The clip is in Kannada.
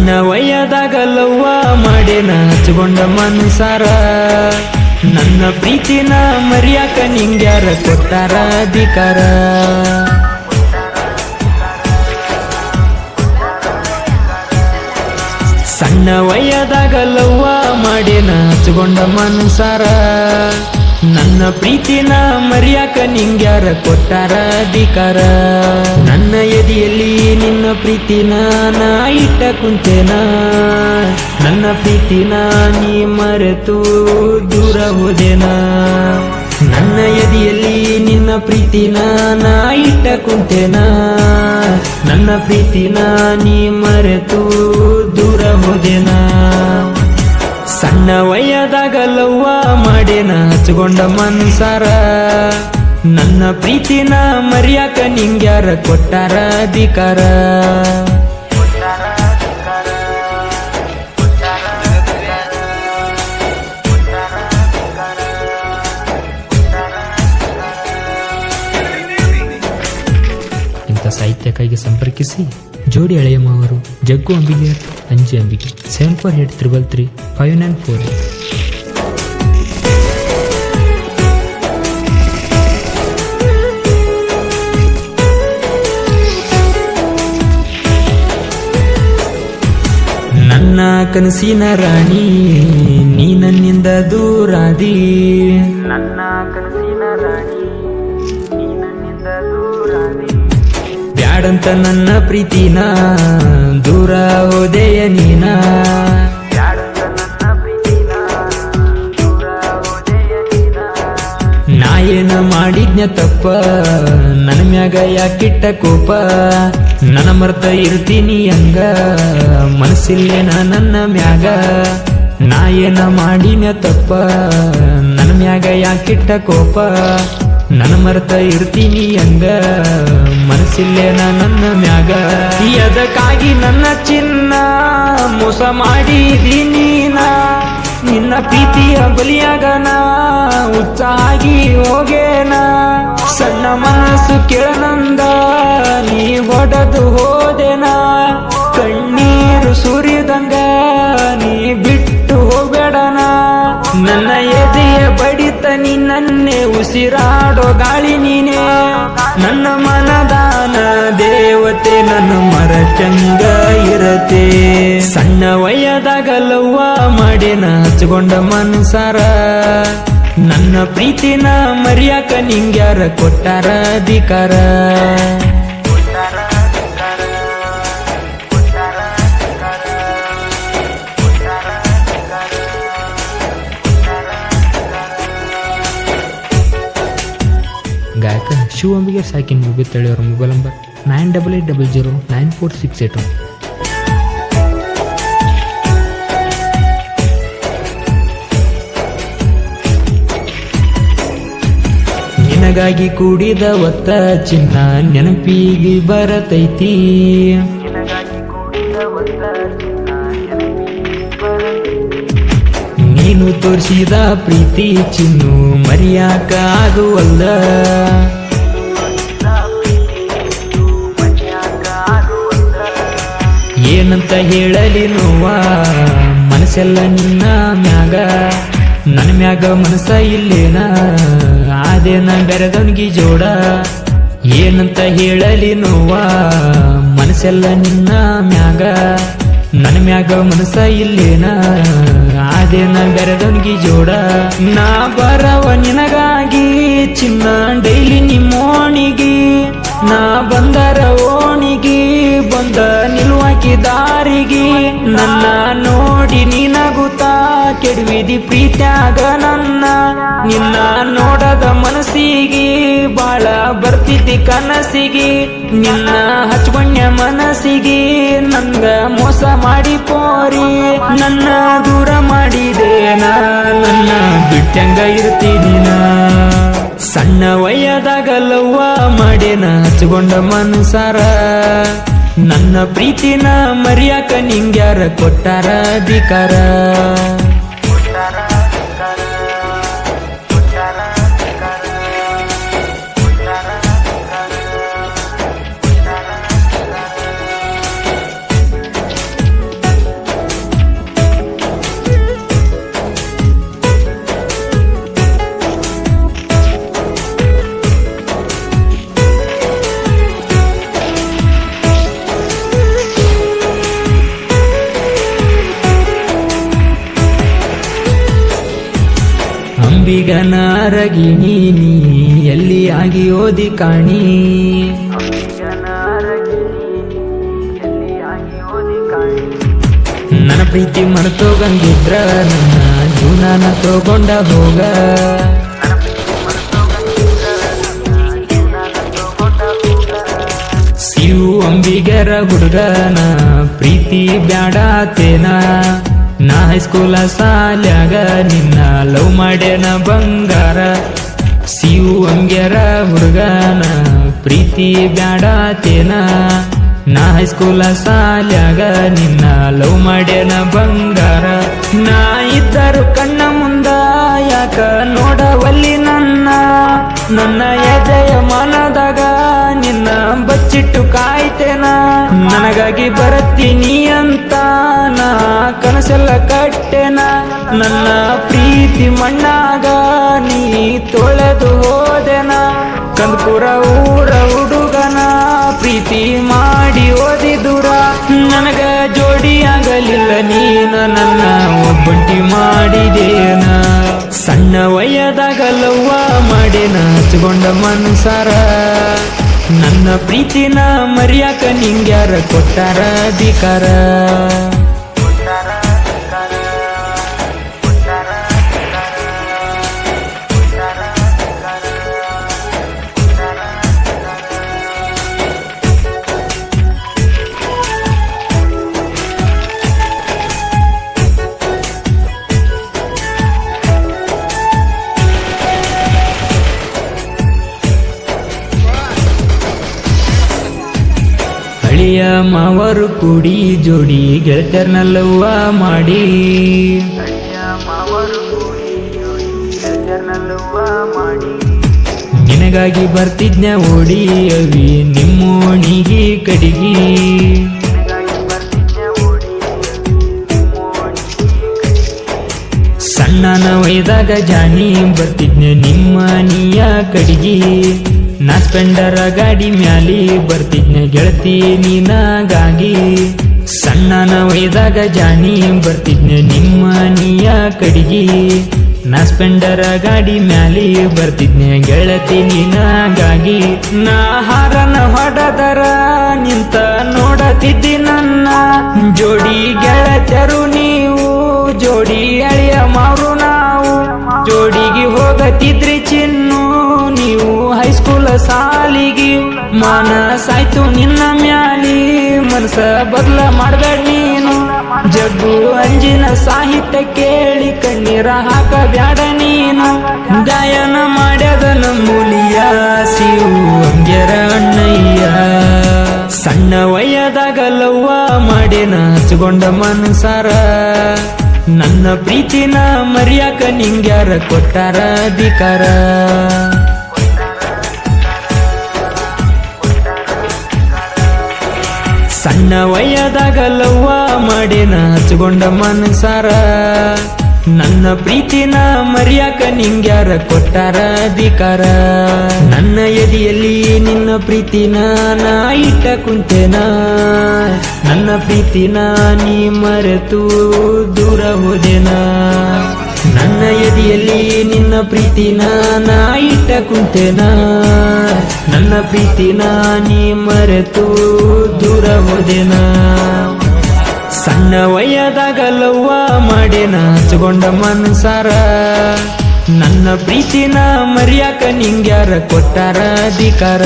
ಸಣ್ಣ ವಯದಾಗಲ್ಲವ್ವ ಮಾಡೇನ ಹಚ್ಕೊಂಡ ಮನ್ಸಾರ ನನ್ನ ಪ್ರೀತಿನ ಮರಿಯಾಕ ನಿಂಗ್ಯಾರ ಕೊಟ್ಟಾರ ಅಧಿಕಾರ ಸಣ್ಣ ವಯದಾಗಲ್ಲವ್ವ ಮಾಡೇನ ಹಚ್ಕೊಂಡ ಮನ್ಸಾರ ನನ್ನ ಪ್ರೀತಿನ ಮರಿಯಾಕ ನಿಂಗ್ಯಾರ ಕೊಟ್ಟಾರ ಅಧಿಕಾರ ನನ್ನ ಎದೆಯಲ್ಲಿ ನಿನ್ನ ಪ್ರೀತಿನ ನಾ ಇಟ್ಟ ಕುಂತೇನ ನನ್ನ ಪ್ರೀತಿನ ನೀ ಮರೆತು ದೂರ ಹೋದೆನ ನನ್ನ ಎದೆಯಲ್ಲಿ ನಿನ್ನ ಪ್ರೀತಿನ ನಾ ಇಟ್ಟ ಕುಂತೇನ ನನ್ನ ಪ್ರೀತಿನ ನೀ ಮರೆತು ದೂರ ಹೋದೆನ ಸಣ್ಣ ವಯದಾಗಲ್ಲವ್ವ ಮಾಡೇನ ಹಚ್ಕೊಂಡ ಮನ್ಸಾರ ನನ್ನ ಪ್ರೀತಿನ ಮರಿಯಾಕ ನಿಂಗ್ಯಾರ ಕೊಟ್ಟಾರ ಅಧಿಕಾರ ಇಂಥ ಸಾಹಿತ್ಯಕ್ಕಾಗಿ ಸಂಪರ್ಕಿಸಿ ಜೋಡಿ ಹಳೆಯಮ್ಮ ಅವರು ಜಗ್ಗು ಅಂಬಿಗೆ ಅಂಜಿ ಅಂಬಿಗೆ 7483335948. ನನ್ನ ಕನಸಿನ ರಾಣಿ ನೀ ನನ್ನಿಂದ ದೂರಾದಿ ನನ್ನ ಕನಸಿನ ರಾಣಿ ನೀ ನನ್ನಿಂದ ದೂರಾದಿ ಬ್ಯಾಡಂತ ನನ್ನ ಪ್ರೀತಿನ ದೂರ ಹೋದೆಯ ನೀನ ಬ್ಯಾಡಂತ ನನ್ನ ಪ್ರೀತಿನ ದೂರ ಹೋದೆಯ ನೀನ ನಾ ಏನ ಮಾಡಿದ್ನ ತಪ್ಪ ನನ್ನ ಮ್ಯಾಗ ಯಾಕಿಟ್ಟ ಕೋಪ ನನ್ನ ಮರ್ತ ಇರ್ತೀನಿ ಹಂಗ ಮನಸ್ಸಿಲ್ಲೇನ ನನ್ನ ಮ್ಯಾಗ ನಾ ಏನ ಮಾಡಿನ ತಪ್ಪ ನನ್ನ ಮ್ಯಾಗ ಯಾಕಿಟ್ಟ ಕೋಪ ನನ್ನ ಮರ್ತ ಇರ್ತೀನಿ ಹಂಗ ಮನಸ್ಸಿಲ್ಲೇನ ನನ್ನ ಮ್ಯಾಗ ಅದಕ್ಕಾಗಿ ನನ್ನ ಚಿನ್ನ ಮೋಸ ಮಾಡಿದೀನಿ ನಿನ್ನ ಪ್ರೀತಿಯ ಬಲಿಯಾಗನ ಹುಚ್ಚಾಗಿ ಹೋಗೇನ ಸಣ್ಣ ಮನಸ್ಸು ಕೆಳನಂದ ನೀ ಹೊಡೆದು ಹೋದೆನ ಕಣ್ಣೀರು ಸುರಿದಂಗ ನೀ ಬಿಟ್ಟು ಹೋಗಬೇಡನ ನನ್ನ ಎದೆಯ ಬಡಿತ ನೀ ನನ್ನೇ ಉಸಿರಾಡೋ ಗಾಳಿ ನೀನೇ ನನ್ನ ಮನದಾನ ದೇವತೆ ನನ್ನ ಮರಚಂಗ ಇರತೆ ಸಣ್ಣ ವಯದಾಗಲ್ಲವ್ವ ಮಾಡೇನ ಹಚ್ಕೊಂಡ ಮನ್ಸಾರ ನನ್ನ ಪ್ರೀತಿನ ಮರಿಯಾಕ ನಿಂಗ್ಯಾರ ಕೊಟ್ಟಾರ ಅಧಿಕಾರ ಗಾಯಕ ಶಿವ ಅಂಬಿಗೆ ಸಾಕಿನ ಮುಗಿ ತಳಿಯವರ ಮೊಬೈಲ್ ನಂಬರ್ 98809468. ನಿನಗಾಗಿ ಕೂಡಿದ ಒತ್ತ ಚಿನ್ನ ನೆನಪಿಗೆ ಬರತೈತಿ ನೀನು ತೋರಿಸಿದ ಪ್ರೀತಿ ಚಿನ್ನು ಮರಿಯಾಕ ಆಗುವಲ್ಲ ಏನಂತ ಹೇಳಲಿ ನೋವ ಮನಸ್ಸೆಲ್ಲ ನಿನ್ನ ಮ್ಯಾಗ ನನ್ನ ಮ್ಯಾಗ ಮನಸ್ಸ ಇಲ್ಲೇನ ಆದೇನ ಬೆರೆದವನಿಗೆ ಜೋಡ ಏನಂತ ಹೇಳಲಿ ನೋವ ಮನಸ್ಸೆಲ್ಲ ನಿನ್ನ ಮ್ಯಾಗ ನನ್ನ ಮ್ಯಾಗ ಮನಸ್ಸ ಇಲ್ಲೇನ ಆದೇನ ಬೆರೆದವನಿಗೆ ಜೋಡ ನಾ ಬರವ ನಿನಗಾಗಿ ಚಿನ್ನ ಡೈಲಿ ನಿಮ್ಮೋಣಿಗಿ ನಾ ಬಂದರ ಓಣಿಗಿ ಬಂದ ನಿಲ್ವಾಕಿ ದಾರಿಗೆ ನನ್ನ ನೋಡಿ ನಿನಗುತ್ತಾ ಕೆಡವಿದಿ ಪ್ರೀತ್ಯಾಗ ನನ್ನ ನಿನ್ನ ನೋಡದ ಮನಸ್ಸಿಗೆ ಬಾಳ ಬರ್ತಿದ್ದಿ ಕನಸಿಗೆ ನಿನ್ನ ಹಚ್ಕೊಂಡ ಮನಸ್ಸಿಗೆ ನಂಗ ಮೋಸ ಮಾಡಿ ಪೋರಿ ನನ್ನ ದೂರ ಮಾಡಿದೇನ ನನ್ನ ಬಿಟ್ಟಂಗ ಇರ್ತೀನಿ ಸಣ್ಣ ವಯದಾಗಲ್ಲವ್ವ ಮಾಡೇನ ಹಚ್ಕೊಂಡ ಮನ್ಸಾರ ನನ್ನ ಪ್ರೀತಿನ ಮರಿಯಾಕ ನಿಂಗ್ಯಾರ ಕೊಟ್ಟಾರ ಅಧಿಕಾರ ಅಂಬಿಗನ ರಗಿಣಿ ನೀ ಎಲ್ಲಿ ಆಗಿ ಓದಿ ಕಾಣಿ. ನನ್ನ ಪ್ರೀತಿ ಮರೆತೋಗಂಗಿದ್ರ ನನ್ನ ಜೀವನ ತಗೊಂಡ ಹೋಗ. ಶಿವು ಅಂಬಿಗರ ಹುಡುಗನ ಪ್ರೀತಿ ಬ್ಯಾಡಾತೇನ. ನಾ ಹೈಸ್ಕೂಲ ಸಾಲ್ಯಾಗ ನಿನ್ನ ಲವ್ ಮಾಡ್ಯಾನ ಬಂಗಾರ. ಶಿವು ಅಂಬ್ಯಾರ ಹುಡುಗನ ಪ್ರೀತಿ ಬ್ಯಾಡಾತೇನ. ನಾ ಹೈಸ್ಕೂಲ ಸಾಲ್ಯಾಗ ನಿನ್ನ ಲವ್ ಮಾಡ್ಯಾನ ಬಂಗಾರ. ನಾ ಇದ್ದರು ಕಣ್ಣ ಮುಂದ ಯಾಕ ನೋಡವಲ್ಲಿ ನನ್ನ. ನನ್ನ ಎದೆಯ ಮನದಾಗ ನಿನ್ನ ಬಚ್ಚಿಟ್ಟು ಕಾಯ್ತೇನ. ನನಗಾಗಿ ಬರತ್ತೀನಿ ಅಂತ ನಾ ಕನಸೆಲ್ಲ ಕಟ್ಟೆನ. ನನ್ನ ಪ್ರೀತಿ ಮಣ್ಣಾಗ ನೀ ತೊಳೆದು ಹೋದೆನ. ಕಂದಪುರ ಊರ ಹುಡುಗನ ಪ್ರೀತಿ ಮಾಡಿ ಓದಿ ದೂರ. ನನಗ ಜೋಡಿಯಾಗಲಿಲ್ಲ ನೀನ ನನ್ನ ಒಬ್ಬಂಟಿ ಮಾಡಿದೇನ. ಸಣ್ಣ ವಯದಾಗ ಲವ್ವ ಮಾಡೇನ ಹಚ್ಕೊಂಡ ಮನ್ಸಾರ. ನನ್ನ ಪ್ರೀತಿನ ಮರ್ಯಾಕ ನಿಂಗ್ಯಾರ ಕೊಟ್ಟಾರ ಅಧಿಕಾರ. ಹಳಿಯ ಮಾವರು ಕೂಡಿ ಜೋಡಿ ಗೆಳತಿಯರ್ನಲ್ಲವ್ವ ಮಾಡಿ. ನಿನಗಾಗಿ ಬರ್ತಿದ್ನ ಓಡಿ ಅವಿ ನಿಮ್ಮೋಣಿಗಿ ಕಡಿಗಿ. ಸಣ್ಣನ ವಯದಾಗ ಜಾನಿ ಬರ್ತಿದ್ನ ನಿಮ್ಮ ನೀಯ ಕಡಿಗಿ. ನಾ ಸ್ಪೆಂಡರ ಗಾಡಿ ಮ್ಯಾಲಿ ಬರ್ತಿದ್ನ ಗೆಳತಿ ನೀನಾಗಾಗಿ. ಸಣ್ಣನ ವಯದಾಗ ಜಾನಿ ಬರ್ತಿದ್ನ ನಿಮ್ಮ ನೀಯ ಕಡಿಗಿ. ನಾ ಸ್ಪೆಂಡರ ಗಾಡಿ ಮ್ಯಾಲಿ ಬರ್ತಿದ್ನ ಗೆಳತಿ ನೀನಾಗಾಗಿ. ನಾ ಹಾರನ ಹೊಡದರ ನಿಂತ ನೋಡತಿದ್ದಿ ನನ್ನ. ಜೋಡಿ ಗೆಳತರು ನೀವು ಜೋಡಿ ಅಳಿಯ ಮಾರು ನಾವು. ಜೋಡಿಗೆ ಹೋಗತಿದ್ರಿ ಚಿನ್ನು ನೀವು ಹೈಸ್ಕೂಲ ಸಾಲಿಗಿ. ಮನಸಾಯ್ತು ನಿನ್ನ ಮ್ಯಾಲಿ ಮನಸ ಬದಲ ಮಾಡ್ಬೇಡ ನೀನು. ಜಗ್ಗು ಅಂಜಿನ ಸಾಹಿತ್ಯ ಕೇಳಿ ಕಣ್ಣೀರ ಹಾಕಬ್ಯಾಡ ನೀನು. ಗಾಯನ ಮಾಡ್ಯದ ನಮ್ಮೂಲಿಯ ಶಿವು ಅಂಬ್ಯಾರ ಅಣ್ಣಯ್ಯ. ಸಣ್ಣ ವಯದಾಗ ಲವ್ವ ಮಾಡೇನ ಹಚ್ಕೊಂಡ ಮನ್ಸಾರ. ನನ್ನ ಪ್ರೀತಿನ ಮರ್ಯಾಕ ನಿಂಗ್ಯಾರ ಕೊಟ್ಟಾರ ಅಧಿಕಾರ. ಸಣ್ಣ ವಯದಾಗ ಲವ್ವ ಮಾಡೇನ ಹಚ್ಕೊಂಡ ಮನ್ಸಾರ. ನನ್ನ ಪ್ರೀತಿನ ಮರ್ಯಾಕ ನಿಂಗ್ಯಾರ ಕೊಟ್ಟಾರ ಅಧಿಕಾರ. ನನ್ನ ಎದೆಯಲ್ಲಿ ನಿನ್ನ ಪ್ರೀತಿನ ನಾ ಇಟ್ಟ ಕುಂತೇನ. ನನ್ನ ಪ್ರೀತಿನ ನೀ ಮರೆತು ದೂರ ಹೋದೆನ. ನನ್ನ ಎದೆಯಲ್ಲಿ ನಿನ್ನ ಪ್ರೀತಿನ ನಾ ಇಟ್ಟ ಕುಂತೇನ. ನನ್ನ ಪ್ರೀತಿನ ನೀ ಮರೆತು ದೂರ ಹೋದೆನ. ಸಣ್ಣ ವಯದಾಗ ಲವ್ವ ಮಾಡೇನ ಹಚ್ಕೊಂಡ ಮನ್ಸಾರ. ನನ್ನ ಪ್ರೀತಿನ ಮರ್ಯಾಕ ನಿಂಗ್ಯಾರ ಕೊಟ್ಟಾರ ಅಧಿಕಾರ.